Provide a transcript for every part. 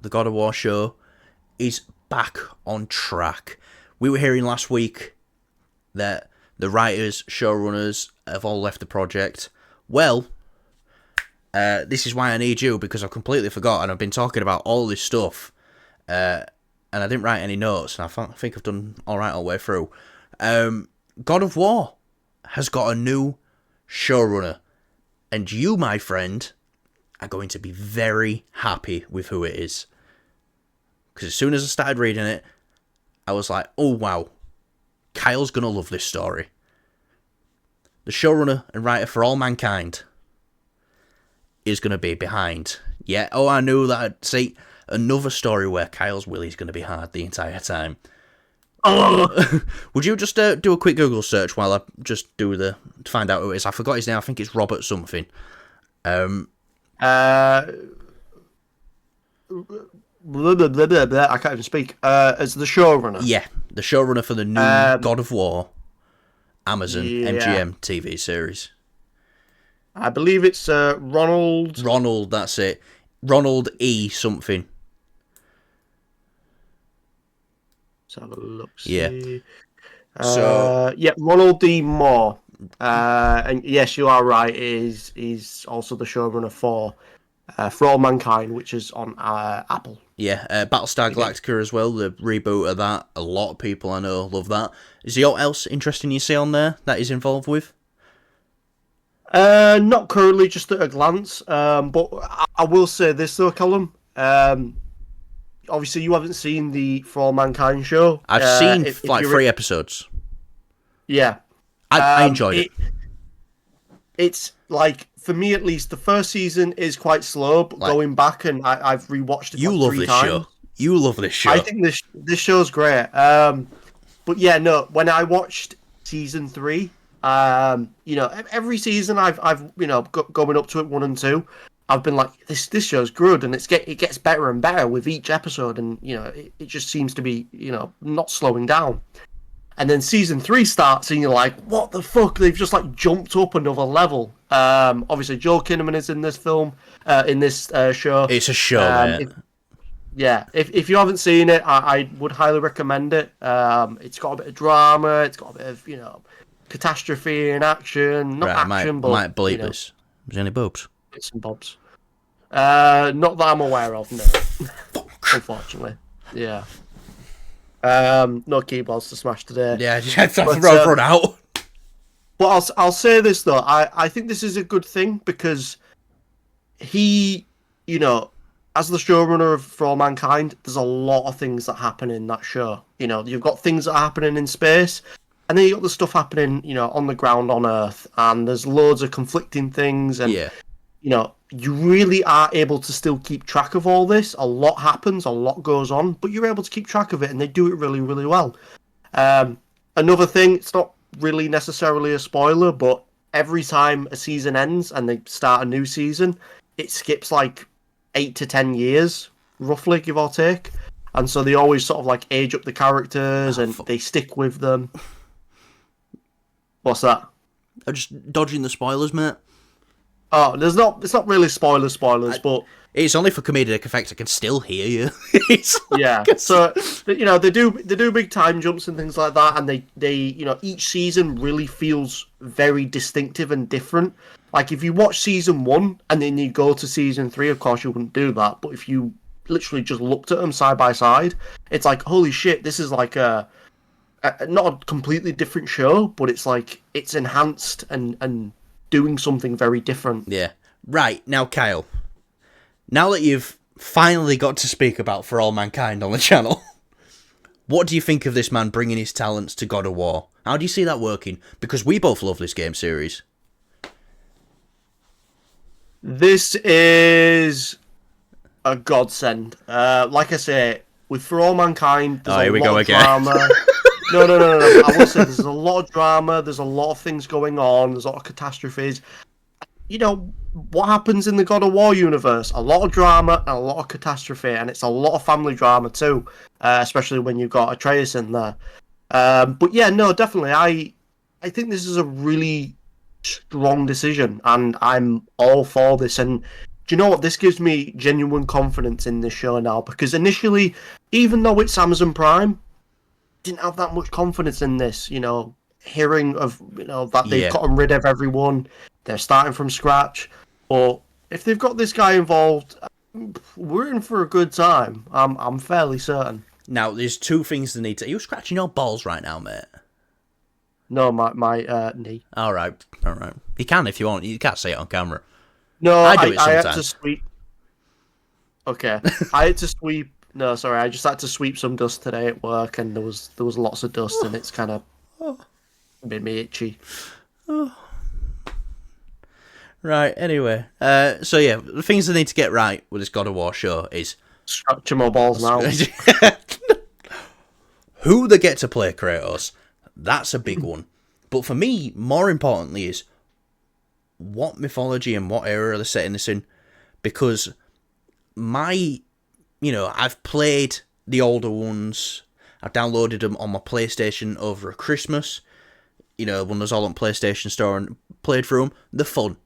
the God of War show is back on track. We were hearing last week that the writers, showrunners have all left the project. Well, this is why I need you, because I've completely forgotten. I've been talking about all this stuff, and I didn't write any notes, and I think I've done all right all the way through. God of War has got a new showrunner, and you, my friend, are going to be very happy with who it is. Because as soon as I started reading it, I was like, oh wow, Kyle's going to love this story. The showrunner and writer for All Mankind is going to be behind. Yeah, oh, I knew that. See, another story where Kyle's Willie's going to be hard the entire time. Oh! Would you just do a quick Google search while I just to find out who it is? I forgot his name. I think it's Robert something. Blah, blah, blah, blah, blah. I can't even speak. As the showrunner. Yeah, the showrunner for the new God of War Amazon MGM TV series. I believe it's Ronald. Ronald, that's it. Ronald E. something. Let's have a look. Yeah. Ronald D. Moore. And yes, you are right. He's also the showrunner for All Mankind, which is on Apple. Yeah, Battlestar Galactica as well, the reboot of that. A lot of people I know love that. Is there anything else interesting you see on there that he's involved with? Not currently, just at a glance. But I will say this though, Callum. Obviously, you haven't seen the For All Mankind show. I've seen if 3 episodes. Yeah. I enjoyed it. It's like, for me at least, the first season is quite slow, but going back and I've rewatched it you love this times. show. You love this show. I think this show's great. But yeah, no, when I watched season 3, every season I've going up to it 1 and 2, I've been like, this show's good, and it gets better and better with each episode, and it just seems to be not slowing down. And then season 3 starts, and you're like, what the fuck? They've just like jumped up another level. Obviously, Joel Kinnaman is in this film, in this show. It's a show, man. If you haven't seen it, I would highly recommend it. It's got a bit of drama. It's got a bit of catastrophe and action. Not action, but might bleep this. Is there any boobs? Bits and bobs. Not that I'm aware of. No. Unfortunately, yeah. No keyboards to smash today. Yeah, that's run out. But I'll say this though, I think this is a good thing because he, as the showrunner of For All Mankind, there's a lot of things that happen in that show. You've got things that are happening in space, and then you got the stuff happening, on the ground on Earth, and there's loads of conflicting things, and you really are able to still keep track of all this. A lot happens, a lot goes on, but you're able to keep track of it, and they do it really, really well. Another thing, it's not really necessarily a spoiler, but every time a season ends and they start a new season, it skips like 8 to 10 years, roughly, give or take. And so they always sort of like age up the characters and they stick with them. What's that? I'm just dodging the spoilers, mate. Oh, it's not really spoilers, but it's only for comedic effect. I can still hear you. Yeah. So they do big time jumps and things like that, and they each season really feels very distinctive and different. Like if you watch season 1 and then you go to season 3, of course you wouldn't do that. But if you literally just looked at them side by side, it's like, holy shit, this is like not a completely different show, but it's like it's enhanced and doing something very different. Yeah. Right, now Kyle, now that you've finally got to speak about For All Mankind on the channel, what do you think of this man bringing his talents to God of War? How do you see that working? Because we both love this game series. This is a godsend. Like I say, with For All Mankind, there's a lot of drama. No. I will say there's a lot of drama. There's a lot of things going on. There's a lot of catastrophes. What happens in the God of War universe? A lot of drama and a lot of catastrophe, and it's a lot of family drama too, especially when you've got Atreus in there. But yeah, no, definitely. I think this is a really strong decision, and I'm all for this. And do you know what? This gives me genuine confidence in this show now, because initially, even though it's Amazon Prime, didn't have that much confidence in this. Hearing of that they've Yeah. gotten rid of everyone, they're starting from scratch. But if they've got this guy involved, we're in for a good time. I'm fairly certain. Now, there's two things that need to... Are you scratching your balls right now, mate? No, my knee. All right. You can if you want. You can't say it on camera. No, I do it I had to sometimes. sweep. Okay, I had to sweep. No, sorry, I just had to sweep some dust today at work, and there was lots of dust, and it's kind of made me itchy. Right, anyway. So, yeah, the things they need to get right with this God of War show is... Scratching my balls now. who they get to play Kratos. That's a big one. But for me, more importantly, is what mythology and what era they're setting this in. Because I've played the older ones. I've downloaded them on my PlayStation over Christmas. When I was all on PlayStation Store and played through them. They're fun.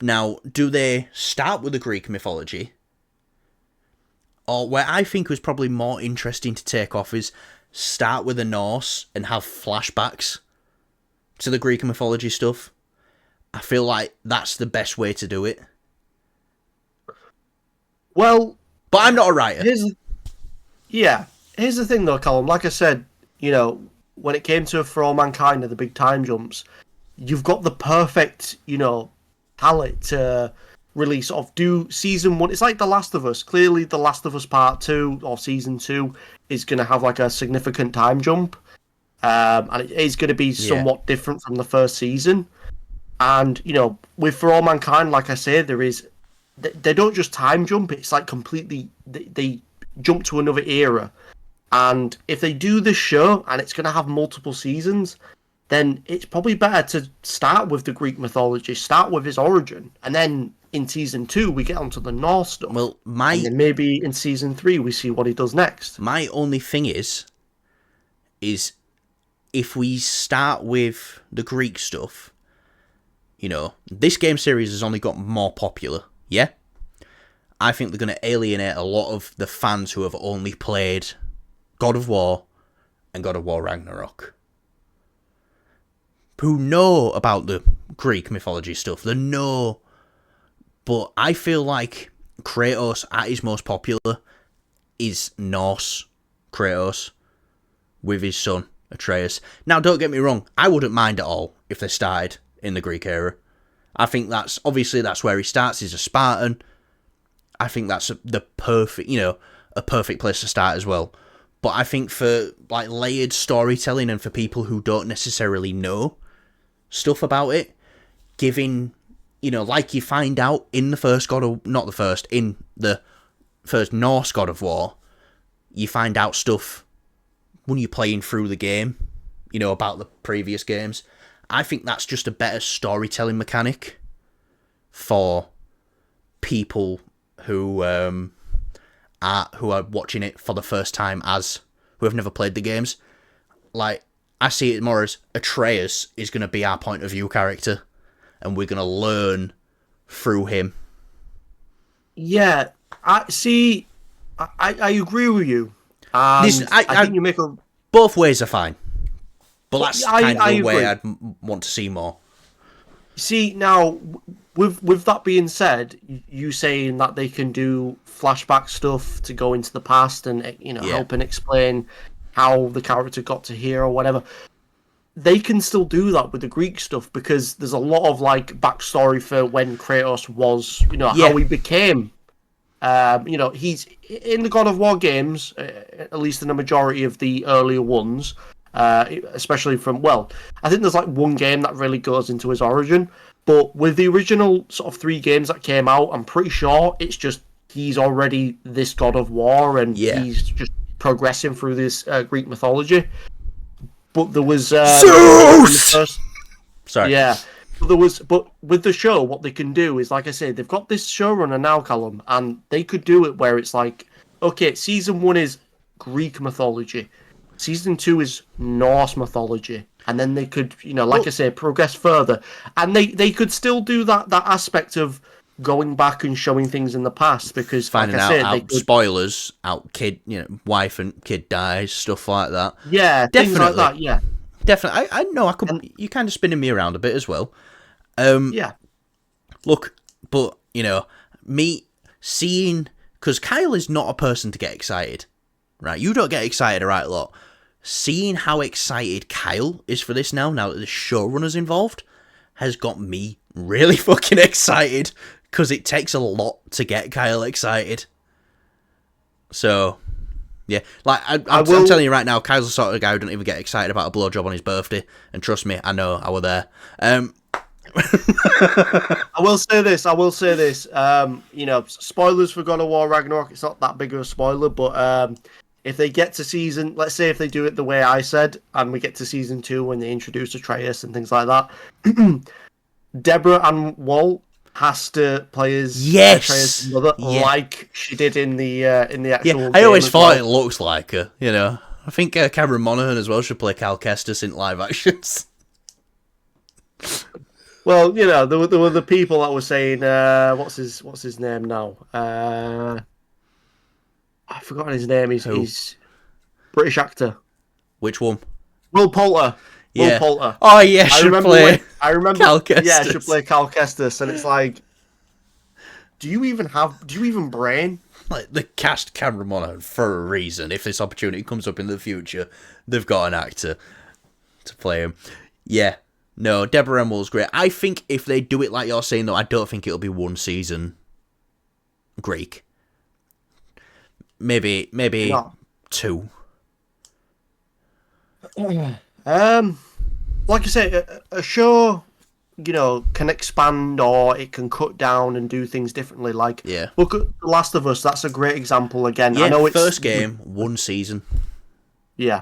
Now, do they start with the Greek mythology? Or where I think was probably more interesting to take off is start with the Norse and have flashbacks to the Greek mythology stuff. I feel like that's the best way to do it. Well, But I'm not a writer. here's the thing though, Callum. Like I said, when it came to For All Mankind and the big time jumps, you've got the perfect, palette to really sort of do season 1. It's like The Last of Us. Clearly, The Last of Us Part 2 or Season 2 is going to have like a significant time jump. And it is going to be somewhat different from the first season. And, with For All Mankind, like I said, they don't just time jump, it's like completely, they jump to another era. And if they do this show, and it's going to have multiple seasons, then it's probably better to start with the Greek mythology, start with his origin, and then in season 2 we get onto the Norse stuff. Well, and then maybe in season 3 we see what he does next. My only thing is if we start with the Greek stuff, this game series has only got more popular, yeah? I think they're going to alienate a lot of the fans who have only played God of War and God of War Ragnarok, who know about the Greek mythology stuff. They know. But I feel like Kratos, at his most popular, is Norse Kratos with his son, Atreus. Now, don't get me wrong, I wouldn't mind at all if they started in the Greek era. I think that's where he starts. He's a Spartan. I think that's the perfect, a perfect place to start as well. But I think for like layered storytelling and for people who don't necessarily know stuff about it, giving, like you find out in the first in the first Norse God of War, you find out stuff when you're playing through the game, about the previous games. I think that's just a better storytelling mechanic for people who are watching it for the first time who have never played the games. Like, I see it more as Atreus is going to be our point of view character, and we're going to learn through him. Yeah, I agree with you. Listen, I think you make a... Both ways are fine, but that's kind of the way agree. I'd want to see more. See, now, with that being said, you saying that they can do flashback stuff to go into the past and help and explain how the character got to here or whatever, they can still do that with the Greek stuff, because there's a lot of like backstory for when Kratos was, how he became. He's in the God of War games, at least in the majority of the earlier ones. Especially I think there's like one game that really goes into his origin, but with the original sort of 3 games that came out, I'm pretty sure it's just he's already this God of War, and he's just progressing through this Greek mythology. But there was Zeus! Sorry. Yeah. But with the show, what they can do is, like I say, they've got this showrunner now, Callum, and they could do it where it's like, okay, season 1 is Greek mythology. Season 2 is Norse mythology, and then they could, I say, progress further, and they could still do that aspect of going back and showing things in the past because, Finding like I said, out spoilers, out kid, wife and kid dies, stuff like that. yeah, things like that. Yeah, Definitely. I know. I could. You kind of spinning me around a bit as well. yeah, Look, but me seeing, because Kyle is not a person to get excited, right? You don't get excited, right? Lot. Seeing how excited Kyle is for this now that the showrunner's involved, has got me really fucking excited, because it takes a lot to get Kyle excited. So, yeah, like I'm telling you right now, Kyle's the sort of guy who doesn't even get excited about a blowjob on his birthday, and trust me, I know, I were there. I will say this. Spoilers for God of War Ragnarok. It's not that big of a spoiler, but if they get to let's say if they do it the way I said, and we get to season 2 when they introduce Atreus and things like that, Deborah Ann Woll has to play as Atreus' mother, like she did in the actual. Yeah, I always thought it looks like her. I think Cameron Monaghan as well should play Cal Kestis in live actions. Well, there were the people that were saying, what's his name now? I've forgotten his name. He's British actor. Which one? Will Poulter. Yeah. Will Poulter. Oh yeah, I remember Cal Kestis. Yeah, should play Cal Kestis, and it's like, do you even brain? Like, they cast Cameron Monaghan for a reason. If this opportunity comes up in the future, they've got an actor to play him. Yeah. No, Deborah Ann Woll's great. I think if they do it like you're saying, though, I don't think it'll be one season Greek. Maybe no. 2. Like I say, a show, can expand or it can cut down and do things differently. Like, look at The Last of Us. That's a great example. Again, yeah, I know it's first game, 1 season. Yeah.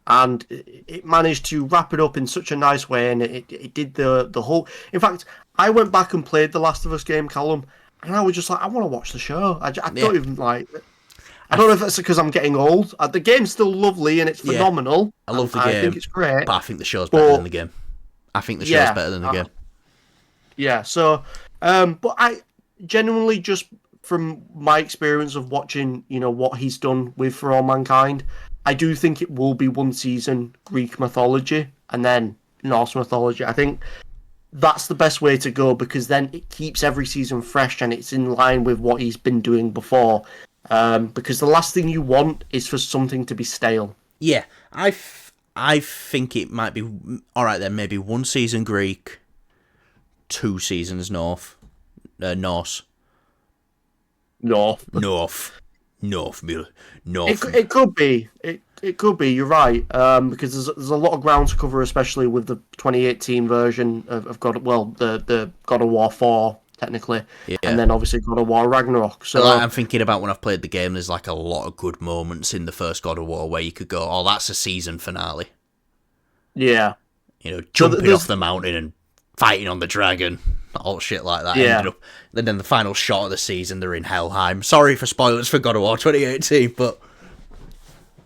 And it managed to wrap it up in such a nice way, and it did the whole. In fact, I went back and played the Last of Us game, Callum, and I was just like, I want to watch the show. I don't even like. I don't know if it's because I'm getting old. The game's still lovely and it's phenomenal. I love the game. I think it's great, but I think the show's better than the game. I think the show's better than the game. Yeah. So, but I genuinely, just from my experience of watching, what he's done with For All Mankind, I do think it will be 1 season Greek mythology and then Norse mythology. I think that's the best way to go, because then it keeps every season fresh and it's in line with what he's been doing before. Because the last thing you want is for something to be stale. Yeah, I think it might be alright then. Maybe 1 season Greek, 2 seasons Norse. North. It could be. It could be. You're right. Because there's a lot of ground to cover, especially with the 2018 version of the God of War 4 technically, and then obviously God of War Ragnarok. So I'm thinking about when I've played the game. There's like a lot of good moments in the first God of War where you could go, "Oh, that's a season finale." Yeah. Jumping off the mountain and fighting on the dragon, all shit like that. Yeah. Then the final shot of the season, they're in Helheim. Sorry for spoilers for God of War 2018, but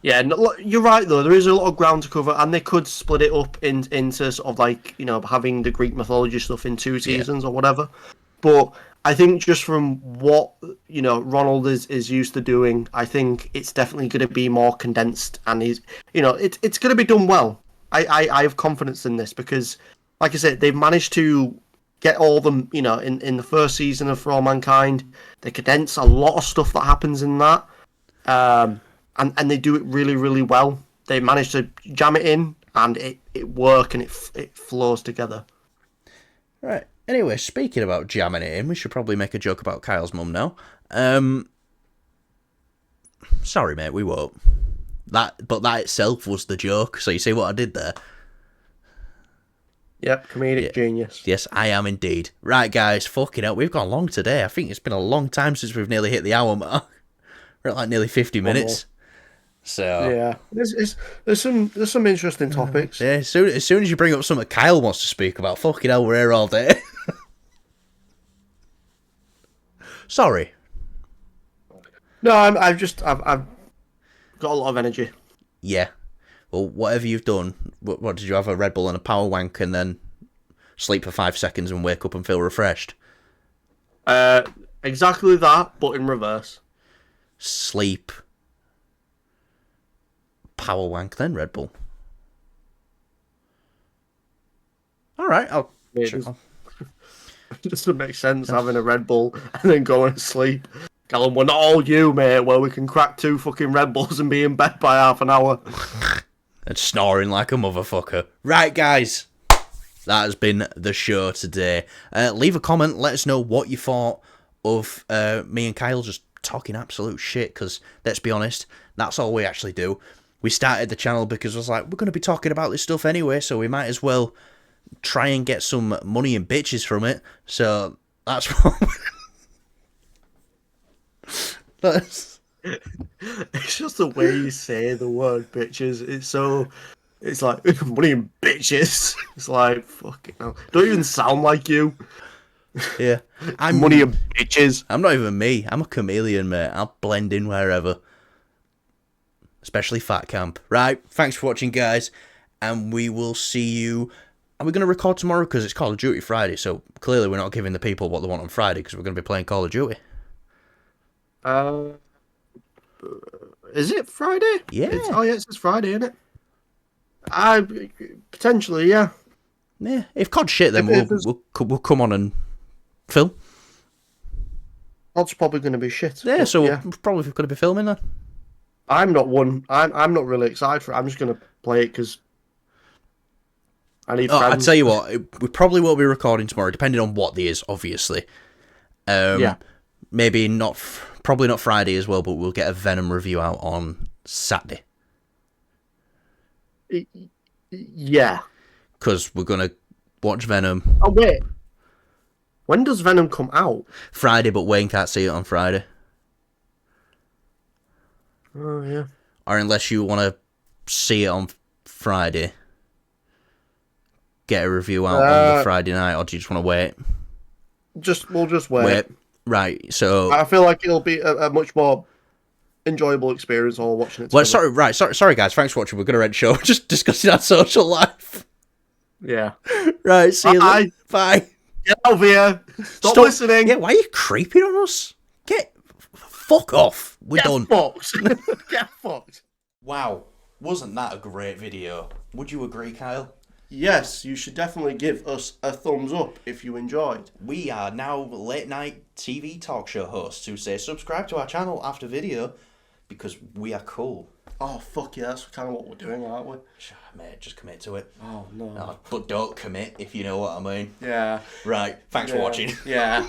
yeah, you're right though. There is a lot of ground to cover, and they could split it up into sort of like having the Greek mythology stuff in 2 seasons or whatever. But I think just from what Ronald is used to doing, I think it's definitely going to be more condensed, and it's going to be done well. I have confidence in this because, like I said, they've managed to get all them in the first season of For All Mankind. They condense a lot of stuff that happens in that, and they do it really, really well. They manage to jam it in, and it works, and it flows together. Right. Anyway, speaking about jamming it in, we should probably make a joke about Kyle's mum now. Sorry, mate, we won't. But that itself was the joke. So you see what I did there? Yep, comedic genius. Yes, I am indeed. Right, guys, fucking hell, we've gone long today. I think it's been a long time since we've nearly hit the hour mark. We're at like nearly 50 minutes. So yeah, there's some interesting topics. Yeah, as soon as you bring up something Kyle wants to speak about, fucking hell, we're here all day. Sorry. No, I've got a lot of energy. Yeah. Well, whatever you've done, what did you have? A Red Bull and a power wank, and then sleep for 5 seconds and wake up and feel refreshed? Exactly that, but in reverse. Sleep. Power wank, then Red Bull. Alright, I'll... It doesn't make sense having a Red Bull and then going to sleep. Callum, we're not all you, mate, where we can crack 2 fucking Red Bulls and be in bed by half an hour. And snoring like a motherfucker. Right, guys. That has been the show today. Leave a comment. Let us know what you thought of me and Kyle just talking absolute shit. Because, let's be honest, that's all we actually do. We started the channel because I was like, we're going to be talking about this stuff anyway, so we might as well try and get some money and bitches from it. So, that's what... That's... It's just the way you say the word bitches. It's like, money and bitches. It's like, fucking hell. Don't even sound like you. Yeah. Money and bitches. I'm not even me. I'm a chameleon, mate. I'll blend in wherever. Especially Fat Camp. Right. Thanks for watching, guys. And we will see you. Are we going to record tomorrow? Because it's Call of Duty Friday. So clearly we're not giving the people what they want on Friday because we're going to be playing Call of Duty. Is it Friday? Yeah. It's Friday, isn't it? Potentially, yeah. Yeah. If COD's shit, then we'll come on and film. COD's probably going to be shit. Yeah, but, so we're probably going to be filming then. I'm not not really excited for it. I'm just going to play it because I need friends. I'll tell you what, we probably will be recording tomorrow, depending on what there is, obviously. Yeah. Maybe not, probably not Friday as well, but we'll get a Venom review out on Saturday. Yeah. Because we're going to watch Venom. Oh, wait. When does Venom come out? Friday, but Wayne can't see it on Friday. Oh, yeah. Or unless you want to see it on Friday, get a review out on the Friday night, or do you just want to wait? We'll just wait. Right, so... I feel like it'll be a much more enjoyable experience while watching it. Well, sorry guys, thanks for watching. We're going to end show. Just discussing our social life. Yeah. Right, see you later. Bye. Get over here. Stop listening. Yeah, why are you creeping on us? Fuck off. We're done. Fucked. Get fucked. Wow. Wasn't that a great video? Would you agree, Kyle? Yes, you should definitely give us a thumbs up if you enjoyed. We are now late night TV talk show hosts who say subscribe to our channel after video because we are cool. Oh, fuck yeah, that's kind of what we're doing, aren't we? Mate, just commit to it. Oh, no. But don't commit, if you know what I mean. Yeah. Right, thanks for watching. Yeah.